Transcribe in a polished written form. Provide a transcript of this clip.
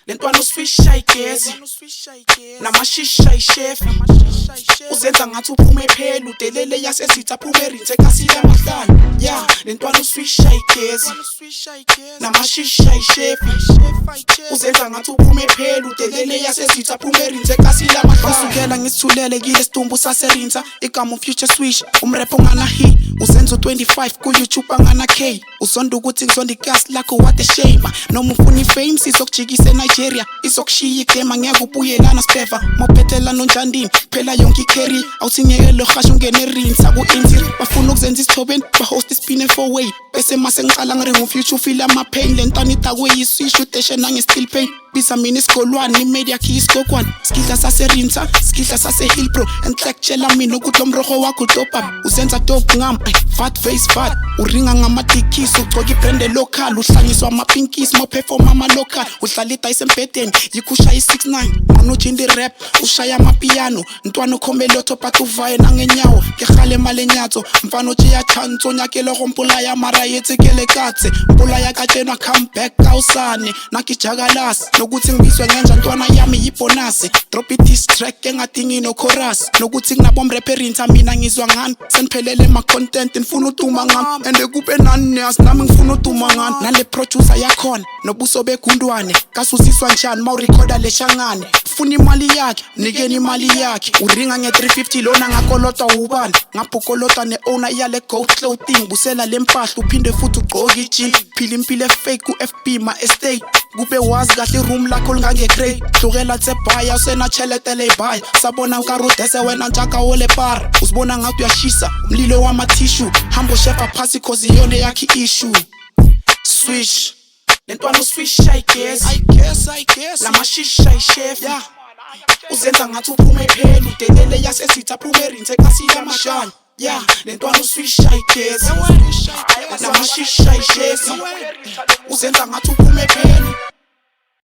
lentwana uswisha igezi namashisha ishefi uzenza ngathi uphume phela udelele yasezitha phume rinse kasile amahlala ya lentwana uswisha igezi namashisha ishefi uzenza ngathi uphume phela udelele yasezitha phume rinse kasile amahlala usukela ngisithulele kile sidumbu saserinsa igama future swish umrap ongana hit uzenza 25 ku YouTube angana K uzonda ukuthi ngizonda igas lakho what a shame noma ufuna ifame sizokujikisa Nigeria izokushiya igame ngeke ubuyelana speva mophethela nonjandini phela yonke icarry awuthinyekelo hasho ungene rinsa ku intir bafuna ukuzenza isithobeni ba host ispin for way bese mase ngicala ngirengu future feel ama pain lentana itakwe yisisho deshe nange still pain bisa mina isikolwane imedia key isikokwane skidla saserinsa skidla sase hill pro enhlekutshela mina ukuthi lo mrogo wakho dopa usenza dope ngam fat face fat uringa ngamadikis ugcoka ibrand local uhlangiswa ama pinkies mo perform ama local uhlala idayise embedeni yikusha i69 manojindi rap ushaya amapiano ntwana ukhombe lotho but uvaye nangenyawo ngehale malenyatso mfana otshiya chanso nyakelo gompula ya mara yetsekele katse mpula ya katshena come back kausane nakijakalasi nokuthi ngibizwe ngenja ntwana yami yibonus drop it track engadingi no chorus nokuthi nginabo rapperins mina ngizwa ngani seniphelele ma content ngifuna uduma ngami and kube nani nami ngifuna uduma ngani nale producer yakhona nobuso begundwane kasusiswa njani ma urecorda leshangane ufuna imali yakhe nikeni imali yakhe uringa nge350 lona ngakolota ubani ngaphukolota neowner yale gold clothing busela lempahla uphinde futhi ugqoka ijini phila impilo fake ku FB ma estate kube wazi kahle room lakho lingange grade hlukela tsebhaya usena cheletele ibhaya sabona ukarudese wena njaka ole par usibona ngathi uyashisa umlilo wama tissue hambo shefa phasi cause iyone yakhe issue swish lentwana uswisha igezi I guess lamashisha ishefi uzenza ngathi uphume phela udelele yasezitha phume rinse kasile amashana ya lentwana uswisha igezi lamashisha ishefi